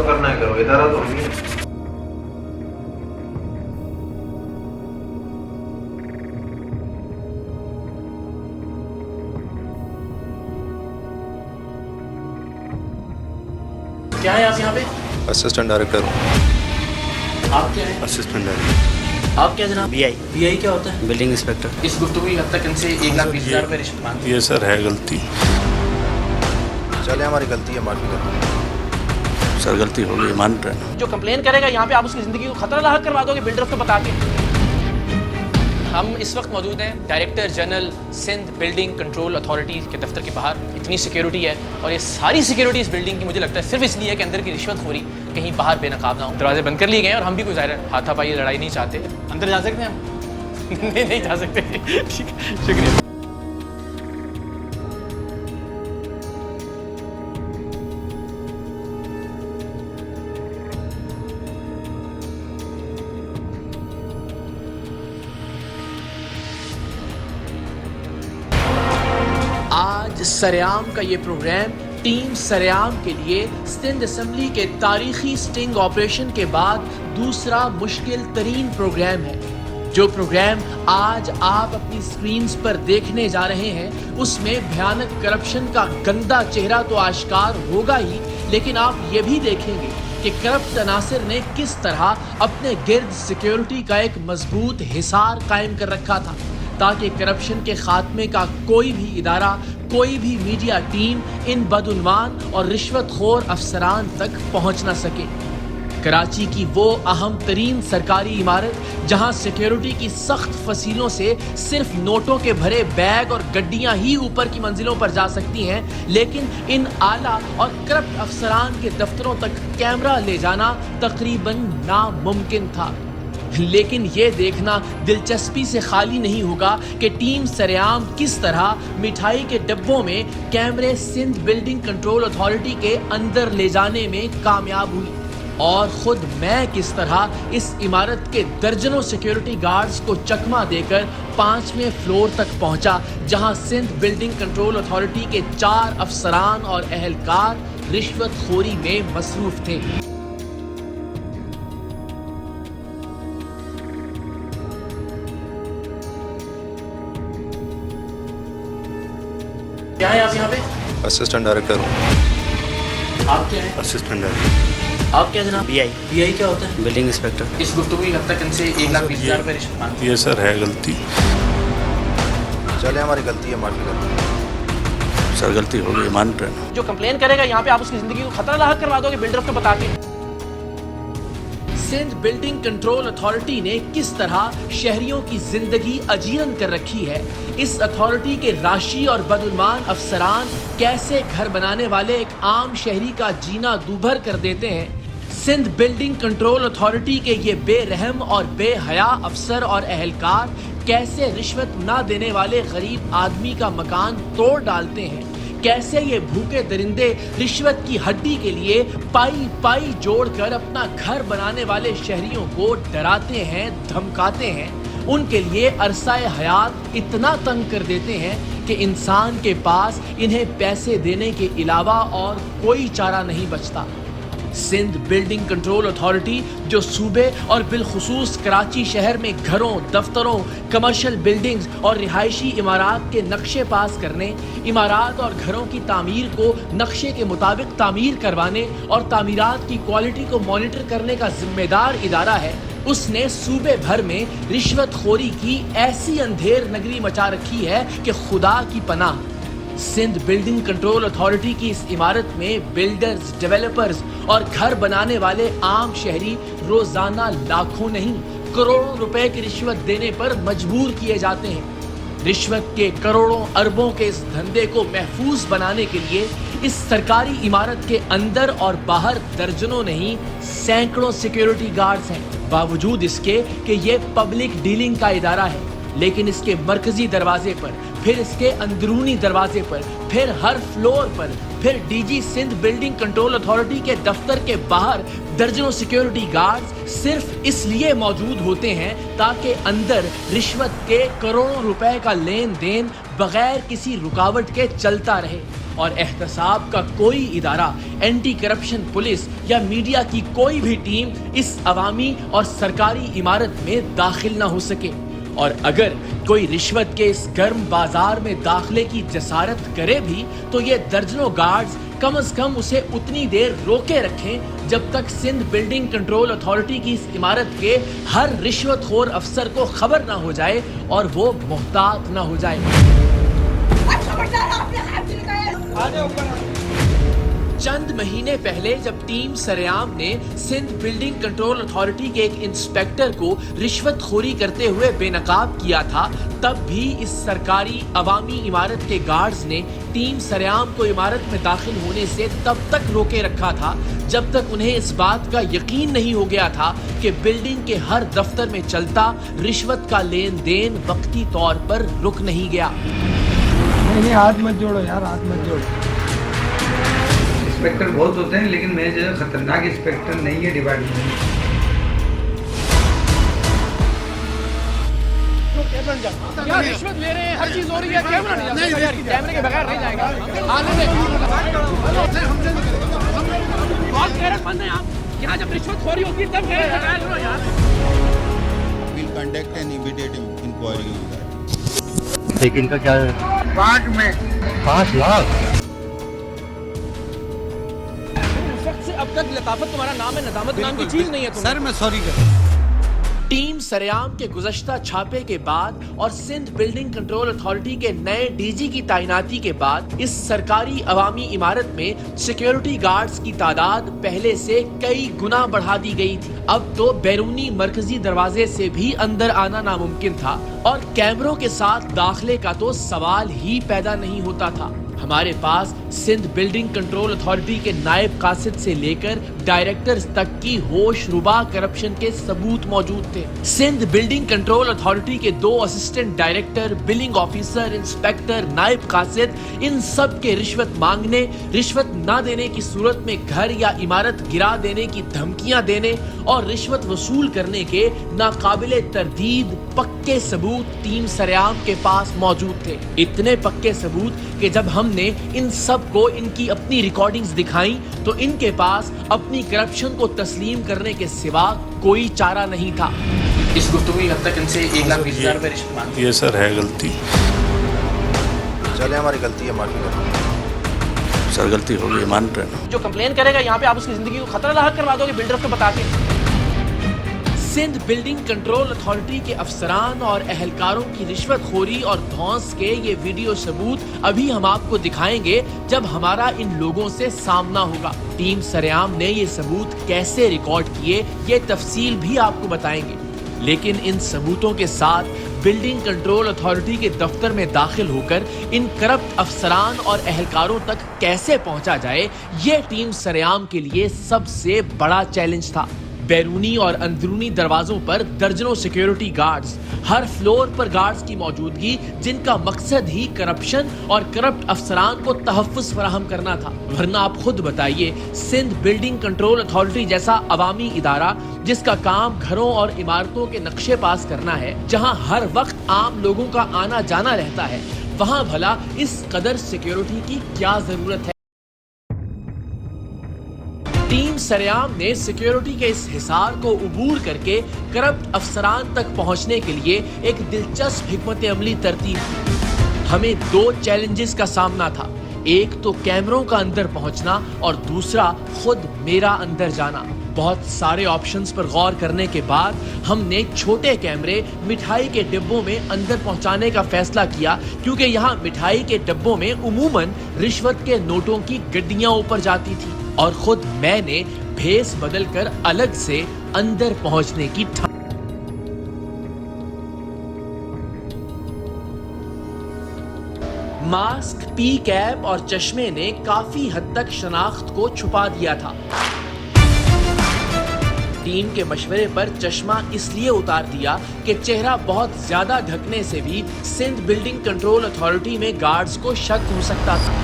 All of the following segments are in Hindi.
जो करना है करो, इदारा तो नहीं है। क्या है आप यहाँ पे? असिस्टेंट डायरेक्टर हूँ। आप क्या हैं? Assistant director. आप क्या जनाब? बीआई। बीआई क्या होता है? Building inspector. इस गुफ्तगू की हद तक इनसे 1,20,000 रुपये रिश्वत मांगी। ये सर है गलती। चले हमारी गलती है, माफ़ी करते सर, गलती हो गई, मान रहे हैं। जो कंप्लेन करेगा यहाँ पे आप उसकी ज़िंदगी को खतरा लाहक करवा दोगे बिल्डर को बता के। हम इस वक्त मौजूद हैं director general Sindh building control authority के दफ्तर के बाहर। इतनी सिक्योरिटी है और ये सारी सिक्योरिटी इस बिल्डिंग की मुझे लगता है सिर्फ इसलिए है कि अंदर की रिश्वतखोरी कहीं बाहर बेनकाब ना हो। दरवाजे बंद कर लिए गए हैं और हम भी कोई ज़ाहिर हाथापाई लड़ाई नहीं चाहते। अंदर जा सकते हैं हम? नहीं जा सकते। ठीक है, शुक्रिया। आज सरेआम का ये प्रोग्राम टीम सरेआम के लिए सिंध असेंबली के तारीखी स्टिंग ऑपरेशन के बाद दूसरा मुश्किल तरीन प्रोग्राम है। जो प्रोग्राम आज आप अपनी स्क्रीन्स पर देखने जा रहे हैं उसमें भयानक करप्शन का गंदा चेहरा तो आश्कार होगा ही, लेकिन आप ये भी देखेंगे कि करप्ट अनासिर ने किस तरह अपने गिर्द सिक्योरिटी का एक मजबूत हिसार कायम कर रखा था ताकि करप्शन के खात्मे का कोई भी इदारा, कोई भी मीडिया टीम इन बदउन्वान और रिश्वतखोर अफसरान तक पहुंच न सके। कराची की वो अहम तरीन सरकारी इमारत जहां सिक्योरिटी की सख्त फसीलों से सिर्फ नोटों के भरे बैग और गड्डियां ही ऊपर की मंजिलों पर जा सकती हैं, लेकिन इन आला और करप्ट अफसरान के दफ्तरों तक कैमरा ले जाना तकरीबन नामुमकिन था। लेकिन ये देखना दिलचस्पी से खाली नहीं होगा कि टीम सरेआम किस तरह मिठाई के डब्बों में कैमरे सिंध बिल्डिंग कंट्रोल अथॉरिटी के अंदर ले जाने में कामयाब हुई और खुद मैं किस तरह इस इमारत के दर्जनों सिक्योरिटी गार्ड्स को चकमा देकर 5वें फ्लोर तक पहुंचा, जहां सिंध बिल्डिंग कंट्रोल अथॉरिटी के 4 अफसरान और अहलकार रिश्वतखोरी में मसरूफ थे। क्या है आप यहाँ पे? असिस्टेंट डायरेक्टर हूँ। आप क्या हैं? Assistant director. आप क्या जनाब? बीआई। बीआई क्या होता है? Building inspector. इस गुफ्तगू की हद तक इनसे 1,20,000 रुपये रिश्वत मांगी। ये सर है गलती। चले हमारी गलती है, माफ़ी करते सर, गलती हो गई, मान रहे हैं। जो कंप्लेन करेगा यहाँ पे आप उसकी ज़िंदगी को खतरा लाहक करवा दोगे बिल्डर को बता के। सिंध बिल्डिंग कंट्रोल अथॉरिटी ने किस तरह शहरियों की जिंदगी अजीरन कर रखी है, इस अथॉरिटी के राशि और बदउन्वान अफसरान कैसे घर बनाने वाले एक आम शहरी का जीना दूभर कर देते हैं। सिंध बिल्डिंग कंट्रोल अथॉरिटी के ये बेरहम और बेहया अफसर और अहलकार कैसे रिश्वत ना देने वाले गरीब आदमी का मकान तोड़ डालते हैं, कैसे ये भूखे दरिंदे रिश्वत की हड्डी के लिए पाई पाई जोड़कर अपना घर बनाने वाले शहरियों को डराते हैं, धमकाते हैं, उनके लिए अरसाए हयात इतना तंग कर देते हैं कि इंसान के पास इन्हें पैसे देने के अलावा और कोई चारा नहीं बचता। सिंध बिल्डिंग कंट्रोल अथॉरिटी जो सूबे और बिलखुसूस कराची शहर में घरों, दफ्तरों, कमर्शियल बिल्डिंग्स और रिहायशी इमारात के नक्शे पास करने, इमारात और घरों की तामीर को नक्शे के मुताबिक तामीर करवाने और तामीरात की क्वालिटी को मॉनिटर करने का जिम्मेदार इदारा है, उसने सूबे भर में रिश्वतखोरी की ऐसी अंधेर नगरी मचा रखी है कि खुदा की पनाह। सिंध बिल्डिंग कंट्रोल अथॉरिटी की इस इमारत में बिल्डर्स, डेवलपर्स और घर बनाने वाले आम शहरी रोजाना लाखों नहीं करोड़ों रुपए की रिश्वत देने पर मजबूर किए जाते हैं। रिश्वत के करोड़ों अरबों के इस धंधे को महफूज बनाने के लिए इस सरकारी इमारत के अंदर और बाहर दर्जनों नहीं सैकड़ों सिक्योरिटी गार्ड्स हैं। बावजूद इसके कि ये पब्लिक डीलिंग का इदारा है, लेकिन इसके मरकजी दरवाजे पर, फिर इसके अंदरूनी दरवाजे पर, फिर हर फ्लोर पर, फिर DG Sindh building control authority के दफ्तर के बाहर दर्जनों सिक्योरिटी गार्ड्स सिर्फ इसलिए मौजूद होते हैं ताकि अंदर रिश्वत के करोड़ों रुपए का लेन देन बगैर किसी रुकावट के चलता रहे और एहतसाब का कोई इदारा, एंटी करप्शन पुलिस या मीडिया की कोई भी टीम इस अवामी और सरकारी इमारत में दाखिल न हो सके। और अगर कोई रिश्वत के इस गर्म बाजार में दाखिले की जसारत करे भी तो ये दर्जनों गार्ड्स कम से कम उसे उतनी देर रोके रखें जब तक सिंध बिल्डिंग कंट्रोल अथॉरिटी की इस इमारत के हर रिश्वतखोर अफसर को खबर ना हो जाए और वो मोहतात ना हो जाए। चंद महीने पहले जब टीम सरेआम ने सिंध बिल्डिंग कंट्रोल अथॉरिटी के एक इंस्पेक्टर को रिश्वतखोरी करते हुए बेनकाब किया था, तब भी इस सरकारी अवामी इमारत के गार्ड्स ने टीम सरेआम को इमारत में दाखिल होने से तब तक रोके रखा था जब तक उन्हें इस बात का यकीन नहीं हो गया था कि बिल्डिंग के हर दफ्तर में चलता रिश्वत का लेन देन वक्ती तौर पर रुक नहीं गया। नहीं, हाथ मत जोड़ो यार, हाथ मत जोड़ो। इंस्पेक्टर बहुत होते हैं लेकिन मैं जो है खतरनाक इंस्पेक्टर नहीं है डिपार्टमेंट में। क्या रिश्वत ले रहे हैं, हर चीज हो रही है, कैमरा नहीं जाएगा यार, कैमरे के बगैर नहीं जाएगा। आने दे, बहुत गैरतमंद हैं आप। यहाँ जब रिश्वतखोरी होती है तब गैर लो यार। We'll conduct an immediate inquiry on that. लेकिन इनका क्या है? 5 लाख। उस वक्त से अब तक लताफत तुम्हारा नाम है, नदामत नाम की चीज नहीं है। सर मैं सॉरी कर टीम सरेआम के गुज़श्ता छापे के बाद और सिंध बिल्डिंग कंट्रोल अथॉरिटी के नए डीजी की तैनाती के बाद इस सरकारी अवामी इमारत में सिक्योरिटी गार्ड्स की तादाद पहले से कई गुना बढ़ा दी गई थी। अब तो बैरूनी मरकजी दरवाजे से भी अंदर आना नामुमकिन था और कैमरों के साथ दाखिले का तो सवाल ही पैदा नहीं होता था। हमारे पास सिंध बिल्डिंग कंट्रोल अथॉरिटी के नायब कासिद से लेकर डायरेक्टर्स तक की होशरुबा करप्शन के सबूत मौजूद थे। सिंध बिल्डिंग कंट्रोल अथॉरिटी के 2 assistant director, billing officer, inspector, नायब कासिद, इन सब के रिश्वत मांगने, रिश्वत न देने की सूरत में घर या इमारत गिरा देने की धमकियां देने और रिश्वत वसूल करने के नाकाबिले तरदीद पक्के सबूत टीम सरेआम के पास मौजूद थे। इतने पक्के सबूत कि जब हमने इन सब को इनकी अपनी रिकॉर्डिंग्स दिखाई तो इनके पास अपनी करप्शन को तस्लीम करने के सिवा कोई चारा नहीं था। इस गुफ्तगू की हद तक इनसे 1,20,000 रुपए रिश्वत मांगी। ये सर है गलती। चले हमारी गलती है, माफी करो सर, गलती हो गई, मान रहे हैं। जो कंप्लेन करेगा यहाँ पे आप उसकी जिंदगी को खतरा लाहक करवा दोगे बिल्डर को बता के। सिंध बिल्डिंग कंट्रोल अथॉरिटी के अफसरान और एहलकारों की रिश्वतखोरी और धौंस के ये वीडियो सबूत अभी हम आपको दिखाएंगे जब हमारा इन लोगों से सामना होगा। टीम सरेआम ने ये सबूत कैसे रिकॉर्ड किए ये तफसील भी आपको बताएंगे, लेकिन इन सबूतों के साथ बिल्डिंग कंट्रोल अथॉरिटी के दफ्तर में दाखिल होकर इन करप्ट अफसरान और एहलकारों तक कैसे पहुंचा जाए, ये टीम सरेआम के लिए सबसे बड़ा चैलेंज था। बैरूनी और अंदरूनी दरवाजों पर दर्जनों सिक्योरिटी गार्ड्स, हर फ्लोर पर गार्ड्स की मौजूदगी जिनका मकसद ही करप्शन और करप्ट अफसरान को तहफ्फुज़ फराहम करना था। वरना आप खुद बताइए, सिंध बिल्डिंग कंट्रोल अथॉरिटी जैसा अवामी इदारा जिसका काम घरों और इमारतों के नक्शे पास करना है, जहां हर वक्त आम लोगों का आना जाना रहता है, वहां भला इस कदर सिक्योरिटी की क्या जरूरत है। टीम सरेआम ने सिक्योरिटी के इस हिसार को उबूर करके करप्ट अफसरान तक पहुंचने के लिए एक दिलचस्प हिकमत अमली तरतीब की। हमें 2 चैलेंजेस का सामना था, एक तो कैमरों का अंदर पहुंचना और दूसरा खुद मेरा अंदर जाना। बहुत सारे ऑप्शंस पर गौर करने के बाद हमने छोटे कैमरे मिठाई के डिब्बों में अंदर पहुंचाने का फैसला किया, क्योंकि यहाँ मिठाई के डिब्बों में उमूमन रिश्वत के नोटों की गड्डियां ऊपर जाती थी और खुद मैंने भेस बदलकर अलग से अंदर पहुंचने की मास्क, पी कैप और चश्मे ने काफी हद तक शनाख्त को छुपा दिया था। टीम के मशवरे पर चश्मा इसलिए उतार दिया कि चेहरा बहुत ज्यादा ढकने से भी सिंध बिल्डिंग कंट्रोल अथॉरिटी में गार्ड्स को शक हो सकता था।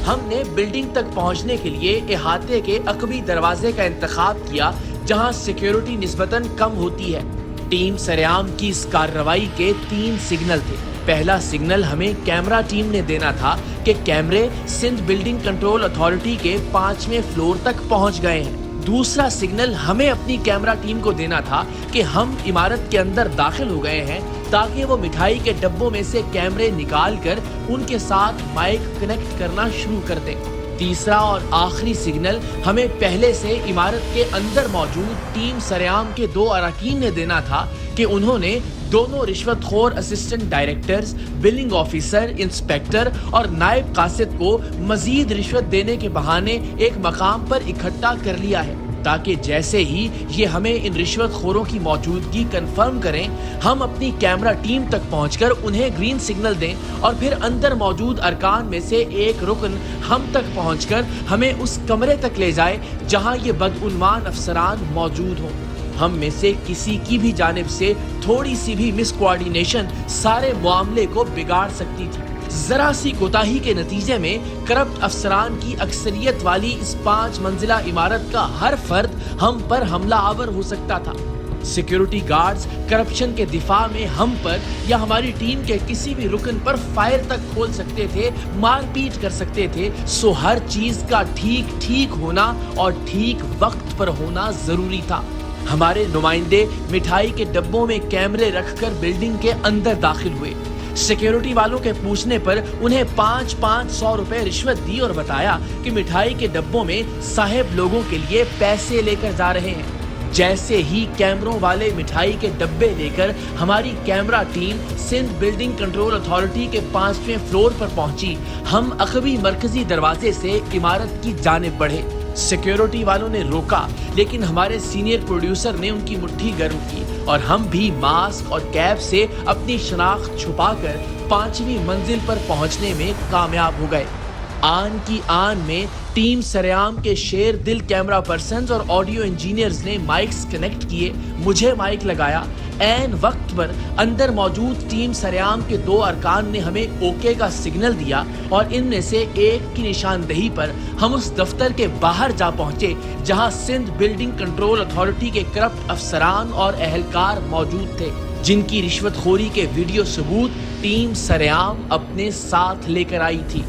हमने बिल्डिंग तक पहुंचने के लिए इहाते के अकबी दरवाजे का इंतखाब किया, जहां सिक्योरिटी निस्बतन कम होती है। टीम सरेआम की इस कार्रवाई के 3 सिग्नल थे। पहला सिग्नल हमें कैमरा टीम ने देना था कि कैमरे सिंध बिल्डिंग कंट्रोल अथॉरिटी के 5वें फ्लोर तक पहुंच गए हैं। दूसरा सिग्नल हमें अपनी कैमरा टीम को देना था कि हम इमारत के अंदर दाखिल हो गए हैं, ताकि वो मिठाई के डब्बों में से कैमरे निकालकर उनके साथ माइक कनेक्ट करना शुरू कर दें। तीसरा और आखिरी सिग्नल हमें पहले से इमारत के अंदर मौजूद टीम सरेआम के 2 अरकान ने देना था कि उन्होंने दोनों रिश्वतखोर assistant directors, billing officer, inspector और नायब कासिद को मजीद रिश्वत देने के बहाने एक मकाम पर इकट्ठा कर लिया है, ताकि जैसे ही ये हमें इन रिश्वतखोरों की मौजूदगी कंफर्म करें, हम अपनी कैमरा टीम तक पहुंचकर उन्हें ग्रीन सिग्नल दें और फिर अंदर मौजूद अरकान में से एक रुकन हम तक पहुंचकर हमें उस कमरे तक ले जाए जहां ये बदउन्वान अफसरान मौजूद हों। हम में से किसी की भी जानिब से थोड़ी सी भी मिस कोऑर्डिनेशन सारे मामले को बिगाड़ सकती थी। जरा सी कोताही के नतीजे में करप्ट अफसरान की अक्सरियत वाली इस 5 मंजिला इमारत का हर फर्द हम पर हमला आवर हो सकता था। सिक्योरिटी गार्ड्स करप्शन के दिफा में हम पर या हमारी टीम के किसी भी रुकन पर फायर तक खोल सकते थे, मारपीट कर सकते थे। सो हर चीज का ठीक होना और ठीक वक्त पर होना जरूरी था। हमारे नुमाइंदे मिठाई के डब्बों में कैमरे रखकर बिल्डिंग के अंदर दाखिल हुए। सिक्योरिटी वालों के पूछने पर उन्हें 500 रुपए रिश्वत दी और बताया कि मिठाई के डब्बों में साहेब लोगों के लिए पैसे लेकर जा रहे हैं। जैसे ही कैमरों वाले मिठाई के डब्बे लेकर हमारी camera team Sindh building control authority के 5वें फ्लोर पर पहुंची, हम अकबी मरकजी दरवाजे से इमारत की जानिब बढ़े। सिक्योरिटी वालों ने रोका, लेकिन हमारे सीनियर प्रोड्यूसर ने उनकी मुट्ठी गर्म की और हम भी मास्क और कैप से अपनी शनाख्त छुपाकर 5वीं मंजिल पर पहुंचने में कामयाब हो गए। आन की आन में टीम सरेआम के शेर दिल कैमरा पर्सन्स और ऑडियो इंजीनियर्स ने माइक्स कनेक्ट किए, मुझे माइक लगाया। ऐन वक्त पर अंदर मौजूद टीम सरेआम के 2 अरकान ने हमें ओके का सिग्नल दिया और इनमें से एक की निशानदेही पर हम उस दफ्तर के बाहर जा पहुंचे जहां सिंध बिल्डिंग कंट्रोल अथॉरिटी के करप्ट अफसरान और अहलकार मौजूद थे, जिनकी रिश्वतखोरी के वीडियो सबूत टीम सरेआम अपने साथ लेकर आई थी।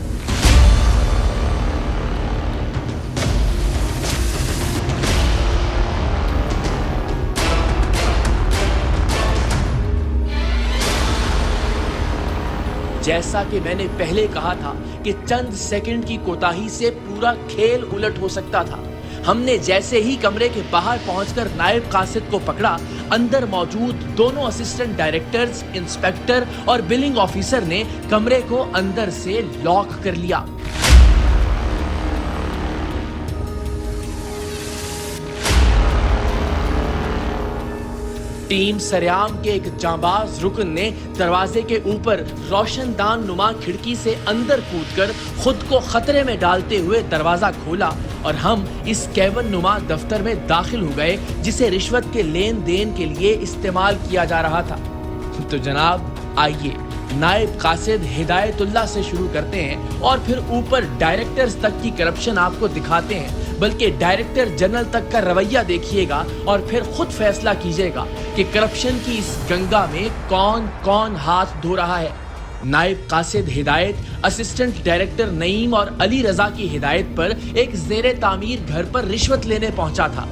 जैसा कि मैंने पहले कहा था कि चंद सेकंड की कोताही से पूरा खेल उलट हो सकता था। हमने जैसे ही कमरे के बाहर पहुंचकर नायब कासिद को पकड़ा, अंदर मौजूद दोनों असिस्टेंट डायरेक्टर्स, इंस्पेक्टर और बिलिंग ऑफिसर ने कमरे को अंदर से लॉक कर लिया। टीम सरेआम के एक जांबाज रुकन ने दरवाजे के ऊपर रोशनदान नुमा खिड़की से अंदर कूदकर खुद को खतरे में डालते हुए दरवाजा खोला और हम इस कैवन नुमा दफ्तर में दाखिल हो गए, जिसे रिश्वत के लेन देन के लिए इस्तेमाल किया जा रहा था। तो जनाब आइए नायब कासिद हिदायतुल्लाह से शुरू करते हैं और फिर ऊपर डायरेक्टर्स तक की करप्शन आपको दिखाते हैं, बल्कि डायरेक्टर जनरल तक का रवैया देखिएगा और फिर खुद फैसला कीजिएगा कि करप्शन की इस गंगा में कौन कौन हाथ धो रहा है। नायब कासिद हिदायत असिस्टेंट डायरेक्टर नईम और अली रजा की हिदायत पर एक ज़ेरे तामीर घर पर रिश्वत लेने पहुंचा था।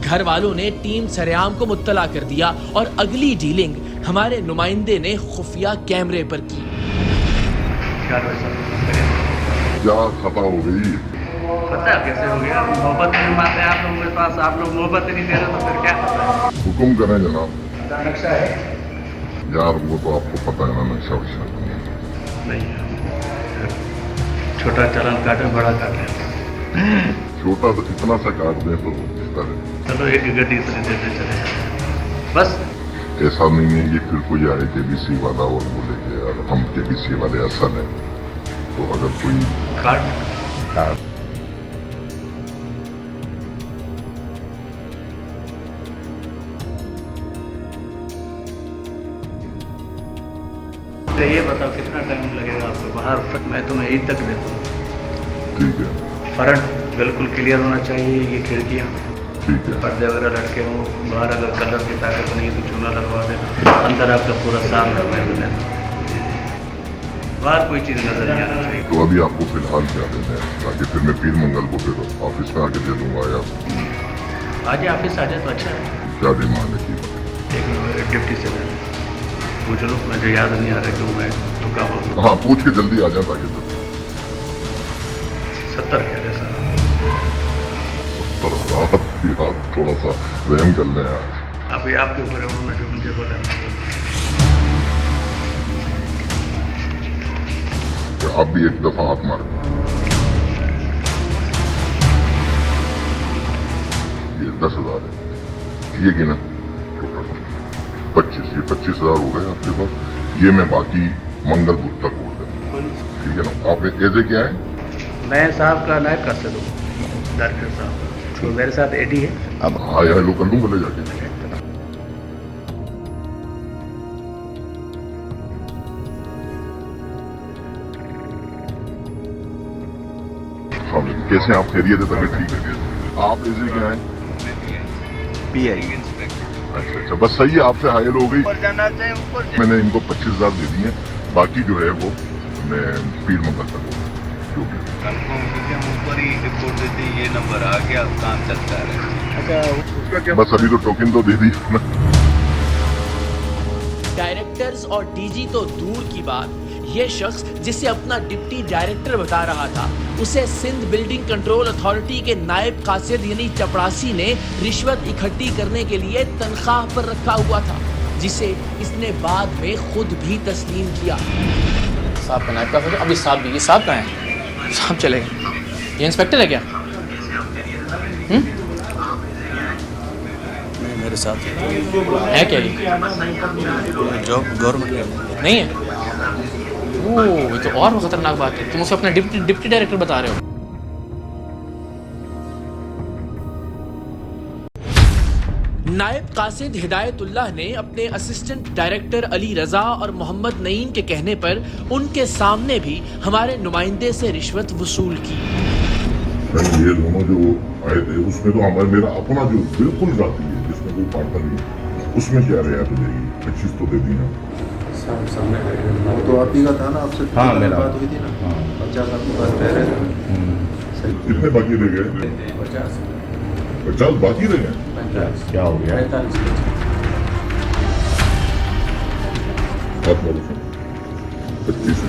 घर वालों ने टीम सरेआम को मुत्तला कर दिया और अगली डीलिंग हमारे नुमाइंदे ने खुफिया कैमरे पर की। क्या खता हो गई? पता है कैसे हो गया? मोहब्बत की बात है आप लोगों के पास, आप लोग मोहब्बत नहीं दे रहे तो फिर क्या पता है? हुक्म करें जनाब। नक्शा है यार वो तो आपको पता है ना, नक्शा वक्शा नहीं। छोटा चालान काटे, बड़ा काटे। छोटा तो इतना सा काट दे तो चलो एक गड्डी से देते चले बस। ऐसा नहीं है कि फिर कोई आए केबीसी वाला और बोले कि यार हम केबीसी वाले ऐसा नहीं, तो अगर कोई काट ये बताओ कितना टाइम लगेगा आपको बाहर तक? मैं तुम्हें ईद तक देता हूँ। ठीक है। फ्रंट बिल्कुल क्लियर होना चाहिए, ये खिड़कियाँ ठीक है। पर्दे वगैरह लटके हों, बाहर अगर कलर की ताकत नहीं है तो चूना लगवा दें, अंदर आपका पूरा साफ महफूज है, बाहर कोई चीज़ नजर नहीं आना चाहिए। तो अभी आपको फिलहाल क्या देना है, ताकि फिर मैं पीर मंगल को फिर ऑफिस में आके दे दूंगा, या आज ऑफिस आ जाए तो अच्छा है। क्या डिमांड है की? एक डिप्टी से पूछ लो, मुझे याद नहीं आ रहा क्यों मैं तो क्या बोलूँ। हाँ, पूछ के जल्दी आ जाए ताकि 70 कह रहे सर। आप थोड़ा सा रहम कर लें यार। अभी आपके ऊपर है, उन्होंने जो मुझे बोला कि आप भी एक दफा हाथ मार, ये 10,000 है, ये गिना 25, ये 25,000 हो गए आपके पास। ये मैं बाकी मंगल बुध तक हो गए, ठीक है ना? आपने ऐसे क्या है, मैं साहब का नायब कर सकूँ, डायरेक्टर साहब, तो मेरे साथ एडी है। अब हाय हेलो कर लूँ बोले जाके। हाँ, कैसे आप खैरियत है? तबीयत ठीक है? आप ऐसे क्या है? PI। अच्छा, बस सही है, आपसे हायर हो गई। मैंने इनको 25,000 दे दिए, बाकी जो है वो मैं पीर मंगल तक होगा जो भी। ऊपर ही रिपोर्ट देती, ये नंबर आ गया, काम चलता है। अच्छा, उसका क्या? बस अभी तो टोकन तो दे दी ना। डायरेक्टर्स और डीजी तो दूर की बात, ये शख्स जिसे अपना डिप्टी डायरेक्टर बता रहा था, उसे सिंध बिल्डिंग कंट्रोल अथॉरिटी के नायब कासिद यानी चपरासी ने रिश्वत इकट्ठी करने के लिए तनख्वाह पर रखा हुआ था, जिसे इसने बाद में खुद भी तस्लीम किया। साहब का नायब कासिद, अभी साहब भी, ये साहब कहाँ है? साहब चले गए। ये इंस्पेक्टर है क्या? मेरे साथ है क्या ये? जॉब गवर्नमेंट नहीं है? ओह, ये तो और खतरनाक बात है। तुम उसे अपना डिप्टी डायरेक्टर बता रहे हो। नायब कासिद हिदायतुल्लाह ने अपने असिस्टेंट डायरेक्टर अली रजा और मोहम्मद नईम के कहने पर उनके सामने भी हमारे नुमाइंदे से रिश्वत वसूल की। ये दोनों जो आए थे उसमें तो हमारा मेरा अपना जो बिल्कुल जाती है, जिसमें कोई पार्टनर नहीं, उसमें क्या रियायत मिलेगी? 25 तो दे दी ना। तो आप ही का था ना, आपसे हाँ, मेरा बात हुई थी ना। 50 आपके पास रह रहे थे। कितने बाकी रह गए? 50 बाकी रह गए। क्या हो गया? 25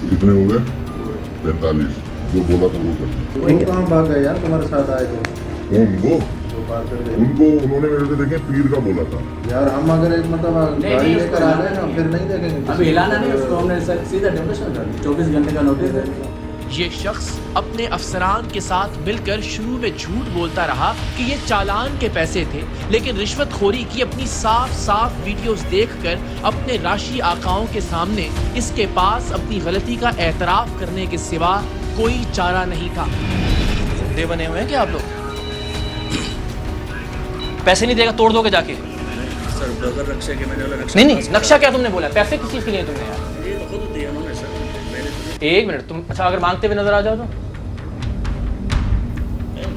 कितने हो गए? 45। जो बोला था वो कर। वो कहाँ भाग गए यार, तुम्हारे साथ आए थे? उनको उन्होंने मेरे से देखे पीर का बोला था यार। हम अगर एक मतलब गाड़ी लेकर आ गए ना, फिर नहीं देखेंगे। अभी हिलाना नहीं उसको, हमने सीधा डिमोलिशन कर दी। 24 घंटे का नोटिस है। ये शख्स अपने अफसरान के साथ मिलकर शुरू में झूठ बोलता रहा कि ये चालान के पैसे थे, लेकिन रिश्वतखोरी की अपनी साफ साफ वीडियोस देखकर अपने राशि आकाओं के सामने इसके पास अपनी गलती का एतराफ करने के सिवा कोई चारा नहीं था। दे बने हुए हैं क्या आप लोग? पैसे नहीं देगा तोड़ दोगे जाके? सर बगैर नक्शे के मैंने नहीं नहीं, नक्शा क्या तुमने बोला? पैसे किस चीज़ के लिए तुमने यार? ये तो खुद दिया उन्होंने सर, मैंने तो एक मिनट, तुम अच्छा अगर मांगते हुए नजर आ जाओ तो?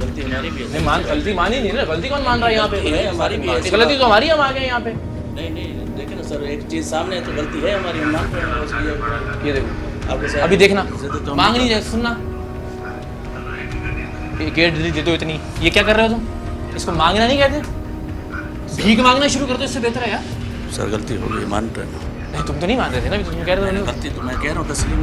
गलती हमारी भी है। नहीं मान, गलती मानी नहीं ना। गलती कौन मान रहा है यहाँ पे? हमारी भी है। गलती तो हमारी, हम आ गए यहाँ पे। नहीं नहीं, देखिए ना सर, एक चीज़ सामने है तो गलती है हमारी, हम मानते हैं उसकी। ये देखो, आपके साथ अभी देखना, तो मांग नहीं जाए, सुनना। गेट दे दो इतनी, ये क्या कर रहे हो तुम? इसको मांगना नहीं कहते, भीख मांगना शुरू कर दो, इससे बेहतर है यार। सर गलती हो गई, मान रहे हैं। नहीं तुम तो नहीं मान रहे थे ना, तुम कह रहे थे गलती तो मैं कह रहा हूँ तस्लीम।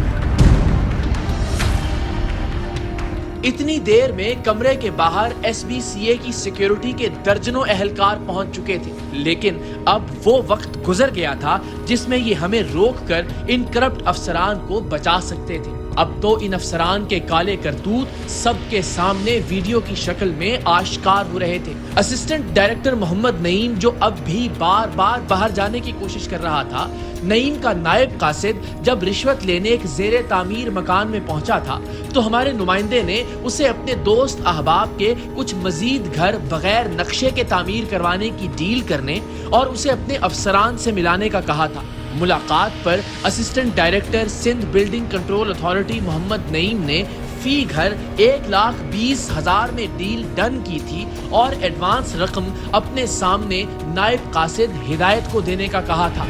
इतनी देर में कमरे के बाहर SBCA की सिक्योरिटी के दर्जनों एहलकार पहुंच चुके थे, लेकिन अब वो वक्त गुजर गया था जिसमें ये हमें रोककर इन करप्ट अफसरान को बचा सकते थे। अब तो इन अफसरान के काले करतूत सबके सामने वीडियो की शक्ल में आश्कार हो रहे थे। असिस्टेंट डायरेक्टर मोहम्मद नईम, जो अब भी बार बार बाहर जाने की कोशिश कर रहा था, नईम का नायब कासिद जब रिश्वत लेने एक जेरे तामीर मकान में पहुंचा था तो हमारे नुमाइंदे ने उसे अपने दोस्त अहबाब के कुछ मजीद घर बगैर नक्शे के तामीर करवाने की डील करने और उसे अपने अफसरान से मिलाने का कहा था। मुलाकात पर assistant director Sindh building control authority Mohammad Naeem ने फी घर 1,20,000 में डील डन की थी और एडवांस रकम अपने सामने नायब कासिद हिदायत को देने का कहा था।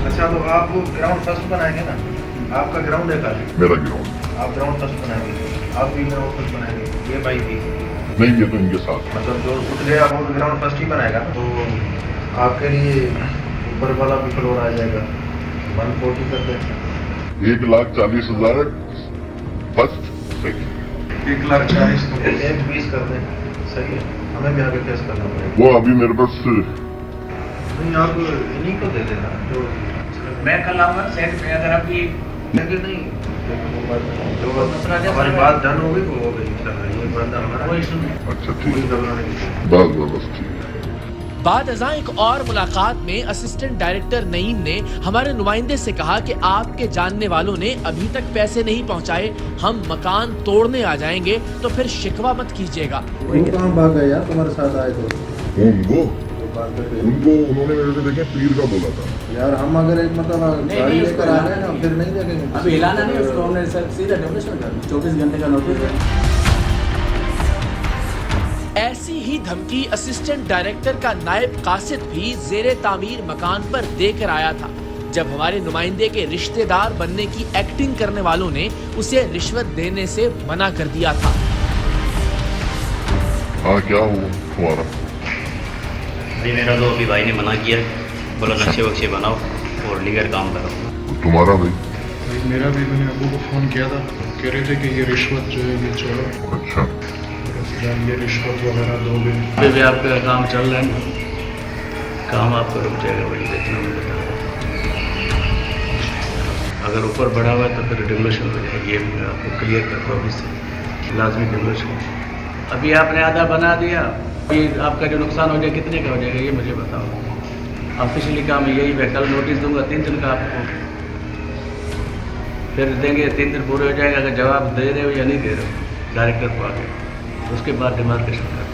अच्छा तो आप वो ग्राउंड फर्स्ट बनाएंगे ना, आपका ग्राउंड है खाली, मेरा ग्राउंड। आप ग्राउंड फर्स्ट बनाएंगे, आप भी ग्राउंड फर्स्ट बनाएंगे, ये भाई भी नहीं, ये तो इनके साथ। मतलब जो उठ गया वो ग्राउंड फर्स्ट ही बनाएगा, तो आपके लिए ऊपर वाला भी फ्लोर आ जाएगा। 140 कर दें, 1,40,000 फर्स्ट सेकंड, 1,40,000 तो 1,20 कर दें, सही है। हमें भी आगे फेस करना पड़ेगा। वो अभी मेरे पास नहीं, आप इन्हीं को दे देना जो मैं कल आऊँगा सेट पे, अगर आप ये नहीं जो हमारी बात डन हो गई वो हो गई इंशाल्लाह। ये बंदा हमारा कोई इशू नहीं। अच्छा ठीक कोई है, घबराने की जरूरत बस ठीक है। बाद अज़ां एक और मुलाकात में असिस्टेंट डायरेक्टर नईम ने हमारे नुमाइंदे से कहा कि आपके जानने वालों ने अभी तक पैसे नहीं पहुंचाए, हम मकान तोड़ने आ जाएंगे तो फिर शिकवा मत कीजिएगा। वो कहाँ भाग गए यार, तुम्हारे साथ आए तो उनको उन्होंने मेरे से देखे पीर का बोला था यार। हम अगर एक मतलब गाड़ी लेकर आ रहे हैं ना, फिर नहीं देखेंगे। अभी हिलाना नहीं उसको, हमने सर सीधा डेमोलिशन कर दी। 24 घंटे का नोटिस है। ऐसी ही धमकी असिस्टेंट डायरेक्टर का नायब कासिद भी जेरे तामीर मकान पर देकर आया था जब हमारे नुमाइंदे के रिश्तेदार बनने की एक्टिंग करने वालों ने उसे रिश्वत देने से मना कर दिया था। हाँ, क्या हुआ तुम्हारा? भाई मेरा तो अभी भाई ने मना किया, बोला नक्शे वक्शे बनाओ और लीगल काम करो। तुम्हारा भाई? मेरा भी, मैंने अबू को फ़ोन किया था, कह रहे थे कि ये रिश्वत जो है ये छोड़ो। अच्छा, ये रिश्वत वगैरह दोगे? अभी भी आपका काम चल रहा है ना, काम आपका रुक जाएगा वही देखना मैं बता रहा हूँ। अगर ऊपर बढ़ा हुआ है तो फिर डिमोलिशन हो जाएगी, ये मैं आपको क्लियर करता हूँ। इससे लाजमी डिमोलिशन। अभी आपने आधा बना दिया, ये आपका जो नुकसान हो जाएगा कितने का हो जाएगा ये मुझे बताओ। ऑफिशियली काम है यही, मैं कल नोटिस दूंगा 3 दिन का आपको, फिर देंगे 3 दिन पूरे हो जाएगा। अगर जवाब दे रहे हो या नहीं दे रहे हो डायरेक्टर को आगे, उसके बाद डिमार्केशन कर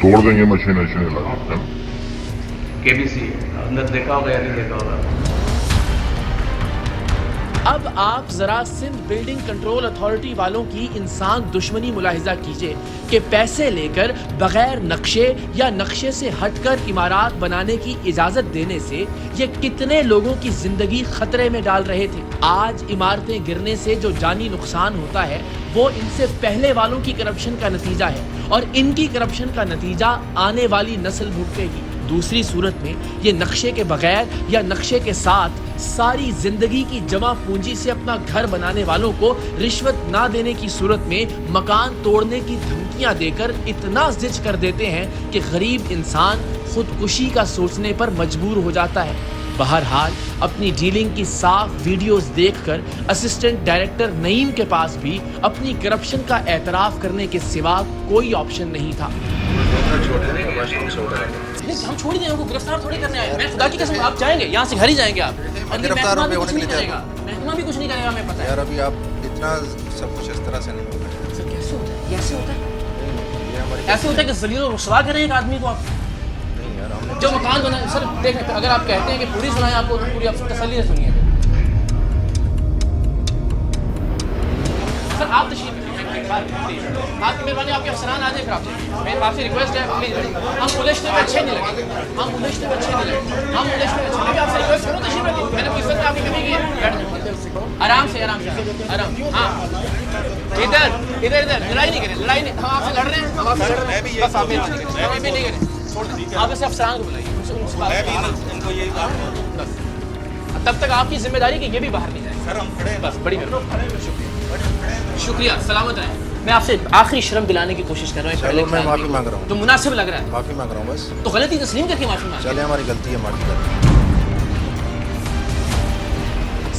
तोड़ देंगे मशीन लगा सकते हैं। KBC अंदर देखा होगा या नहीं देखा होगा। अब आप जरा सिंध बिल्डिंग कंट्रोल अथॉरिटी वालों की इंसान दुश्मनी मुलाहिजा कीजिए कि पैसे लेकर बगैर नक्शे या नक्शे से हटकर इमारत बनाने की इजाजत देने से ये कितने लोगों की जिंदगी खतरे में डाल रहे थे। आज इमारतें गिरने से जो जानी नुकसान होता है वो इनसे पहले वालों की करप्शन का नतीजा है और इनकी करप्शन का नतीजा आने वाली नस्ल भुगतेगी। दूसरी सूरत में ये नक्शे के बगैर या नक्शे के साथ सारी जिंदगी की जमा पूंजी से अपना घर बनाने वालों को रिश्वत ना देने की सूरत में मकान तोड़ने की धमकियां देकर इतना जिच कर देते हैं कि गरीब इंसान खुदकुशी का सोचने पर मजबूर हो जाता है। बहरहाल अपनी डीलिंग की साफ वीडियोस देखकर असिस्टेंट डायरेक्टर नईम के पास भी अपनी करप्शन का एतराफ करने के सिवा कोई ऑप्शन नहीं था। हम छोड़ देंगे, उनको गिरफ्तार थोड़ी करने आए। मैं खुदा की कसम, आप जाएंगे यहाँ से, घर ही जाएंगे आप। गिरफ्तार होने के लिए जाएगा, महकमा भी कुछ नहीं करेगा, हमें पता है। यार अभी आप इतना सब कुछ इस तरह से नहीं होगा। सर कैसे होता है? कैसे होता है? ये हमारी ऐसे होता है कि जलील और रुसवा करें एक आदमी को आप। नहीं यार, हमने जो मकान बना, सर देखें, अगर आप कहते हैं कि पूरी सुनाए आपको तो पूरी आप तसल्ली से सुनिए। सर आप तशरीफ आपकी मेहरबानी, आपके अफसरान आ जाए। मेरी आपसे रिक्वेस्ट है प्लीज, हम उलझते हुए अच्छे नहीं लगे, हम उलझते हुए अच्छे नहीं लगे, हम उलझते हुए अच्छे। आपसे रिक्वेस्ट करूँ तशरीफ रखिए, मैंने कोई इज्जत आपकी कमी की है। आराम से आराम से आराम। हाँ इधर इधर इधर लड़ाई नहीं करें, लड़ाई नहीं, हम आपसे लड़ रहे हैं, हम आपसे लड़ रहे हैं, बस आप मेहरबानी भी नहीं करें, छोड़ दें। आप ऐसे अफसरान को बुलाइए, तब तक आपकी जिम्मेदारी कि ये भी बाहर नहीं जाए। सर हम खड़े हैं, बस बड़ी मेहरबानी, शुक्रिया, सलामत रहें। मैं आपसे आखिरी शर्म दिलाने की कोशिश कर रहा हूँ। चलो मैं माफ़ी मांग रहा हूँ, तो मुनासिब लग रहा है, माफ़ी मांग रहा हूँ बस। तो गलती तस्लीम करके माफी मांग। चले हमारी गलती है, माफ़ी कर।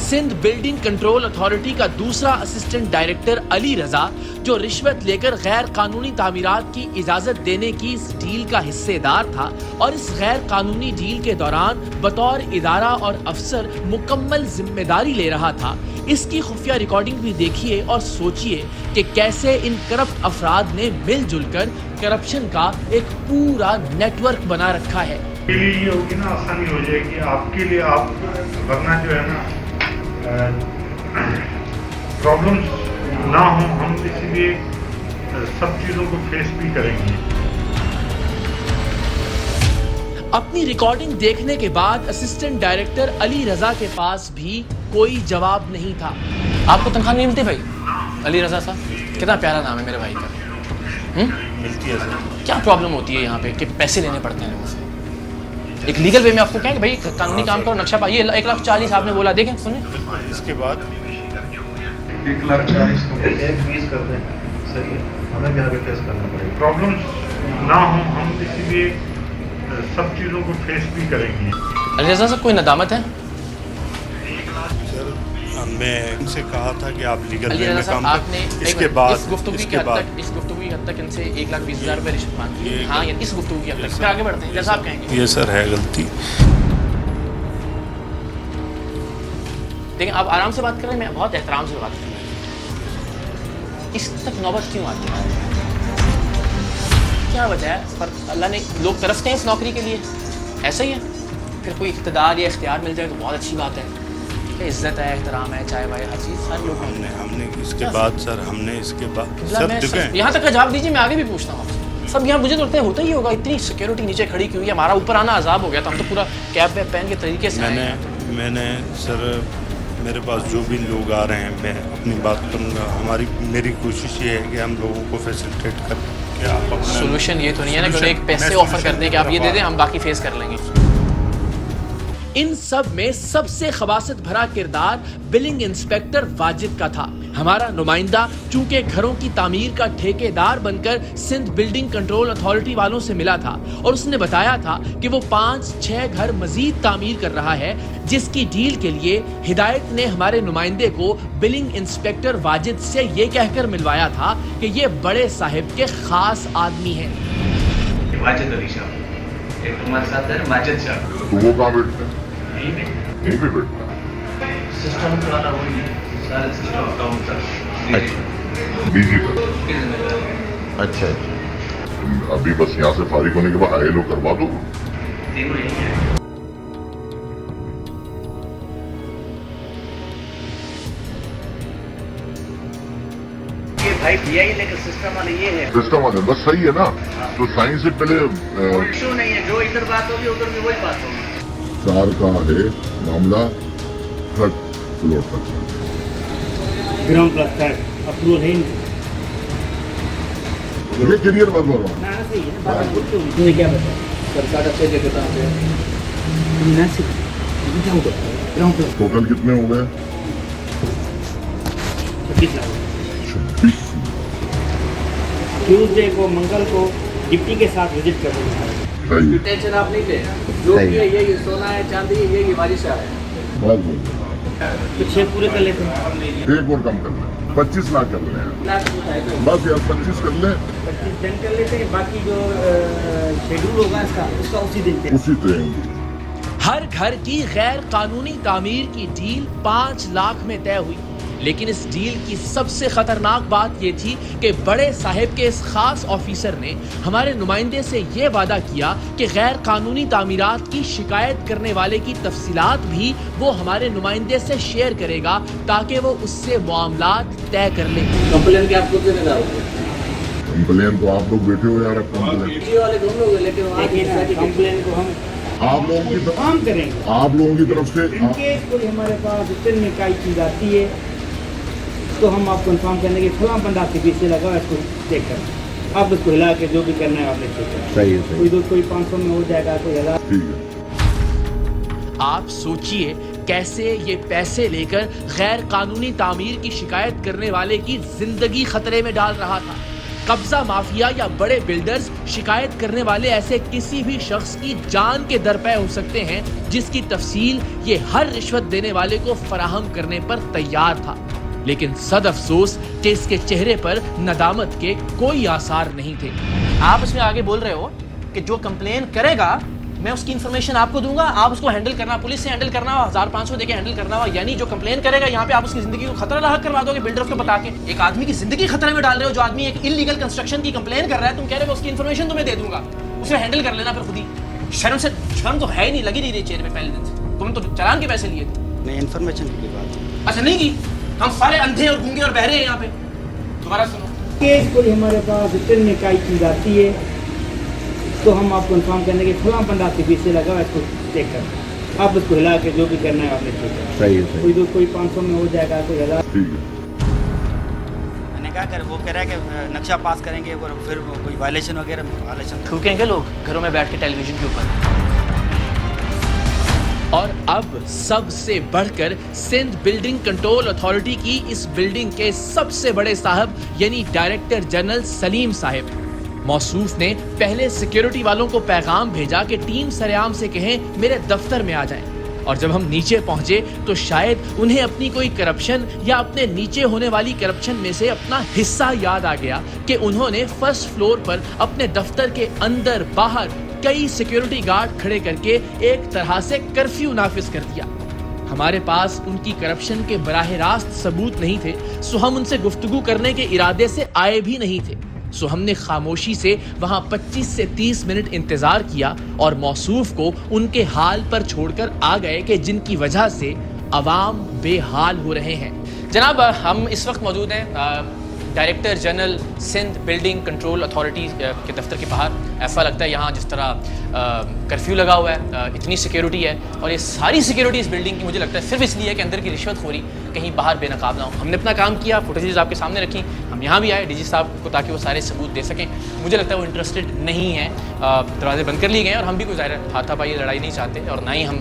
सिंध बिल्डिंग कंट्रोल अथॉरिटी का दूसरा असिस्टेंट डायरेक्टर अली रजा, जो रिश्वत लेकर गैर कानूनी तामीरात की इजाजत देने की इस डील का हिस्सेदार था और इस गैर कानूनी डील के दौरान बतौर इदारा और अफसर मुकम्मल जिम्मेदारी ले रहा था। इसकी खुफिया रिकॉर्डिंग भी देखिए और सोचिए कि कैसे इन करप्ट अफराद ने मिलजुल कर करप्शन का एक पूरा नेटवर्क बना रखा है। के लिए ये होगी ना, आसानी हो जाएगी आपके लिए। आप वरना जो है ना प्रॉब्लम ना हो, हम इसीलिए सब चीज़ों को फेस भी करेंगे। अपनी रिकॉर्डिंग देखने के बाद असिस्टेंट डायरेक्टर अली रजा के पास भी कोई जवाब नहीं था। आपको तनख्वाह नहीं मिलती भाई? अली रजा साहब, कितना प्यारा नाम है मेरे भाई का। मिलती है सर। क्या प्रॉब्लम होती है यहाँ पे कि पैसे लेने पड़ते हैं लोगों से? एक लीगल वे में आपको क्या है कि भाई कानूनी काम करो, नक्शा पाइए। 1,40,000 आपने बोला, देखें सुने। इसके बाद 1,40,000 एक फीस कर दें, सही है, हमें भी आगे फेस करना पड़ेगा। प्रॉब्लम ना हो, हम इसीलिए सब चीज़ों को फेस भी करेंगे। अली रजा साहब, कोई नदामत है? मैं इनसे कहा था कि आप लीगल अली वे रजा में साहब, काम आपने करें। इसके बाद इस गुफ्तगू की हद तक इनसे 1,20,000 रुपये रिश्वत मांगी है। हाँ, इस गुफ्तगू की हद तक। फिर आगे बढ़ते हैं, जैसा आप कहेंगे। ये सर है गलती। देखिए, आप आराम से बात कर रहे हैं, मैं बहुत एहतराम से बात कर रहा हूँ। इस तक नौबत क्यों आती है? क्या वजह है? पर अल्लाह ने लोग तरसते हैं इस नौकरी के लिए, ऐसा ही है। फिर कोई इख्तिदार या इख्तियार मिल जाए तो बहुत अच्छी बात है। इज्जत है, एहतराम है, चाय वाय, हर चीज़ सारे लोग। हमने इसके बाद सर सब यहाँ तक का जवाब दीजिए, मैं आगे भी पूछता हूँ आपसे। सब यहाँ मुझे तो लगता है होता ही होगा, इतनी सिक्योरिटी नीचे खड़ी की हुई है, हमारा ऊपर आना अजाब हो गया था। हम तो पूरा कैप वैप पहन के तरीके से मैंने सर, मेरे पास जो भी लोग आ रहे हैं, मैं अपनी बात करूँगा। मेरी कोशिश ये है कि हम लोगों को फैसिलिटेट कर के आप अपना सोल्यूशन ये तो नहीं है ना कि एक पैसे ऑफर कर दें कि आप ये दे दें, हम बाकी फेस कर लेंगे। इन सब में सबसे खबासत भरा किरदार बिलिंग इंस्पेक्टर वाजिद का था। हमारा नुमाइंदा चूंकि घरों की तामीर का ठेकेदार बनकर सिंध बिल्डिंग कंट्रोल अथॉरिटी वालों से मिला था और उसने बताया था कि वो 5-6 घर मजीद तामीर कर रहा है, जिसकी डील के लिए हिदायत ने हमारे नुमाइंदे को बिलिंग इंस्पेक्टर वाजिद से ये कहकर मिलवाया था कि ये बड़े साहिब के खास आदमी हैं। वाजिद अली साहब एक हमारे साथ है, वाजिद साहब। तो वो कहाँ बैठते हैं? यहीं पे बैठता है। सिस्टम वाला वही सारे सिस्टम काउंटर बिजी था। अच्छा, अभी बस यहाँ से फारिग होने के बाद आए लोग करवा दो। तीनों यही है। भाई दिया ही, लेकिन सिस्टम वाले ये है। सिस्टम वाले बस सही है ना, तो साइंस से पहले इशू नहीं है, जो इधर बात होगी उधर भी वही बात होगी। 4 का है मामला, थर्ड फ्लोर तक ग्राउंड प्लस थर्ड अप्रूवल है ये क्लियर बात बोल रहा हूँ। ना सही है बात बोलते हो। तुमने क्या बताया? सरकार अच्छे जगह कहाँ पे है? Nashik ground plus. टोटल कितने हो गए? 26 लाख। 26। ट्यूसडे को, मंगल को डिप्टी के साथ विजिट कर रहे हैं। टेंशन आप नहीं ले, जो भी है ये सोना है, चांदी है, ये बारिश है। बहुत बहुत तो 6 पूरे कर लेते हैं। एक और कम कर ले, 25 लाख कर ले बस यार, 25 कर ले, 25 दिन कर लेते हैं। बाकी जो शेड्यूल होगा उसका उसी दिन पे, उसी ट्रेन। हर घर की गैर कानूनी तामीर की डील 5 लाख में तय हुई, लेकिन इस डील की सबसे खतरनाक बात यह थी कि बड़े साहिब के इस खास ऑफिसर ने हमारे नुमाइंदे से यह वादा किया कि गैर कानूनी तामीरात की शिकायत करने वाले की तफसीलात भी वो हमारे नुमाइंदे से शेयर करेगा ताकि वो उससे मामलात तय कर ले। कंप्लेन के आप खुद जिम्मेदार हो? कंप्लेन तो आप लोग बैठे हो यार, ये वाले दोनों लोग, लेकिन कंप्लेन को हम आप लोगों की तरफ काम करेंगे। आप लोगों की तरफ से इनकेस कोई हमारे पास रिटर्न में कोई चीज़ आती है तो हम आपको इन्फॉर्म करने के फलां बंदा आपके पीछे लगा, इसको चेक करना, आप उसको हिला के जो भी करना है आपने चेक करना। सही है, कोई 500 में हो जाएगा, कोई 1000। ठीक है। आप सोचिए कैसे ये पैसे लेकर गैर कानूनी तामीर की शिकायत करने वाले की जिंदगी खतरे में डाल रहा था। कब्जा माफिया या बड़े बिल्डर्स शिकायत करने वाले ऐसे किसी भी शख्स की जान के दरपे हो सकते हैं जिसकी तफसील ये हर रिश्वत देने वाले को फराहम करने पर तैयार था। लेकिन सद अफसोस कि इसके चेहरे पर नदामत के कोई आसार नहीं थे। आप इसमें आगे बोल रहे हो कि जो कंप्लेन करेगा मैं उसकी इन्फॉर्मेशन आपको दूंगा, आप उसको हैंडल करना, पुलिस से हैंडल करना, 1500 देके हैंडल करना हो। यानी जो कंप्लेन करेगा यहाँ पे आप उसकी जिंदगी को खतरा लायक करवा दोगे बिल्डर को बता के। एक आदमी की जिंदगी खतरे में डाल रहे हो। जो आदमी एक इलीगल कंस्ट्रक्शन की कंप्लेन कर रहा है, तुम कह रहे हो उसकी इन्फॉर्मेशन तुम्हें दे दूंगा, उसे हैंडल कर लेना फिर खुद ही। शर्म तो है ही नहीं, लगी नहीं रही चेहरे पे पहले दिन से। तुम तो चालान के पैसे लिए थे। नहीं, इन्फॉर्मेशन की बात। अच्छा नहीं की, हम सारे अंधे और गूंगे और बहरे हैं यहाँ पे। दोबारा सुनो, केस कोई हमारे पास रिटर्न में काई चीज आती है तो हम आपको इन्फॉर्म करने के फलां बंदा से पीछे लगा हुआ, इसको चेक कर, आप उसको हिला के जो भी करना है आपने चेक कर। सही है। कोई 500 में हो जाएगा, कोई 1000। ठीक है। मैंने क्या कर, वो कह रहा है कि नक्शा पास करेंगे और फिर वो कोई वायलेशन वगैरह थूकेंगे लोग घरों में बैठ के टेलीविजन के ऊपर। और अब सबसे बढ़कर सिंध बिल्डिंग कंट्रोल अथॉरिटी की इस बिल्डिंग के सबसे बड़े साहब यानी डायरेक्टर जनरल सलीम साहिब, मौसूफ ने पहले सिक्योरिटी वालों को पैगाम भेजा कि टीम सरेआम से कहें मेरे दफ्तर में आ जाएं। और जब हम नीचे पहुंचे तो शायद उन्हें अपनी कोई करप्शन या अपने नीचे होने वाली करप्शन में से अपना हिस्सा याद आ गया कि उन्होंने फर्स्ट फ्लोर पर अपने दफ्तर के अंदर बाहर कई सिक्योरिटी गार्ड खड़े करके एक तरह से कर्फ्यू नाफिज कर दिया। हमारे पास उनकी करप्शन के बराह रास्त सबूत नहीं थे, सो हम उनसे गुफ्तगू करने के इरादे से आए भी नहीं थे। सो हमने खामोशी से वहां 25 से 30 मिनट इंतजार किया और मौसूफ को उनके हाल पर छोड़कर आ गए कि जिनकी वजह से अवाम बेहाल हो रहे हैं। जनाब, हम इस वक्त मौजूद हैं director general Sindh building control authority के दफ्तर के बाहर। ऐसा लगता है यहाँ जिस तरह कर्फ्यू लगा हुआ है, इतनी सिक्योरिटी है और ये सारी सिक्योरिटी इस बिल्डिंग की मुझे लगता है सिर्फ इसलिए कि अंदर की रिश्वतखोरी कहीं बाहर बेनकाब ना हो। हमने अपना काम किया, फुटेजेस आपके सामने रखी, हम यहाँ भी आए डीजी साहब को ताकि वो सारे सबूत दे सकें। मुझे लगता है वो इंटरेस्टेड नहीं है, दरवाजे बंद कर लिए गए हैं और हम भी कोई ज़ाहिर हाथापाई लड़ाई नहीं चाहते और ना ही हम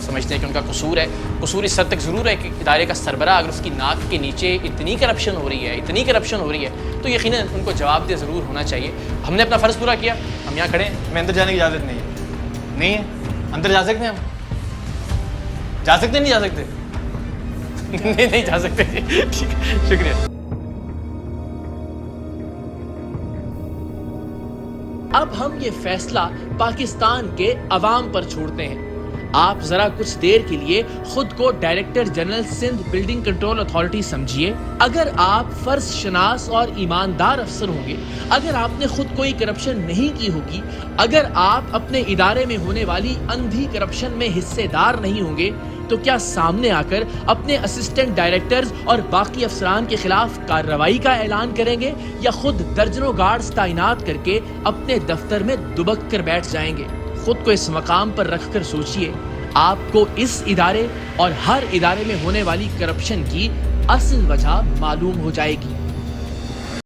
समझते हैं कि उनका कसूर है। कसूर इस हद तक ज़रूर है कि इदारे का सरबराह अगर उसकी नाक के नीचे इतनी करप्शन हो रही है तो यकीनन उनको जवाबदेह ज़रूर होना चाहिए। हमने अपना फ़र्ज़ पूरा किया, हम यहाँ खड़े हैं। मैं अंदर जाने की इजाज़त नहीं है। अंदर जा सकते हैं हम? जा सकते नहीं जा सकते? नहीं जा सकते। ठीक है, शुक्रिया। अब हम ये फैसला पाकिस्तान के अवाम पर छोड़ते हैं। आप जरा कुछ देर के लिए खुद को director general Sindh building control authority समझिए। अगर आप फर्ज शनास और ईमानदार अफसर होंगे, अगर आपने खुद कोई करप्शन नहीं की होगी, अगर आप अपने इदारे में होने वाली अंधी करप्शन में हिस्सेदार नहीं होंगे, तो क्या सामने आकर अपने असिस्टेंट डायरेक्टर्स और बाकी अफसरान के खिलाफ कार्रवाई का ऐलान करेंगे या खुद दर्जनों गार्ड्स तैनात करके अपने दफ्तर में दुबक कर बैठ जाएंगे? खुद को इस मकाम पर रखकर सोचिए, आपको इस इदारे और हर इदारे में होने वाली करप्शन की असल वजह मालूम हो जाएगी।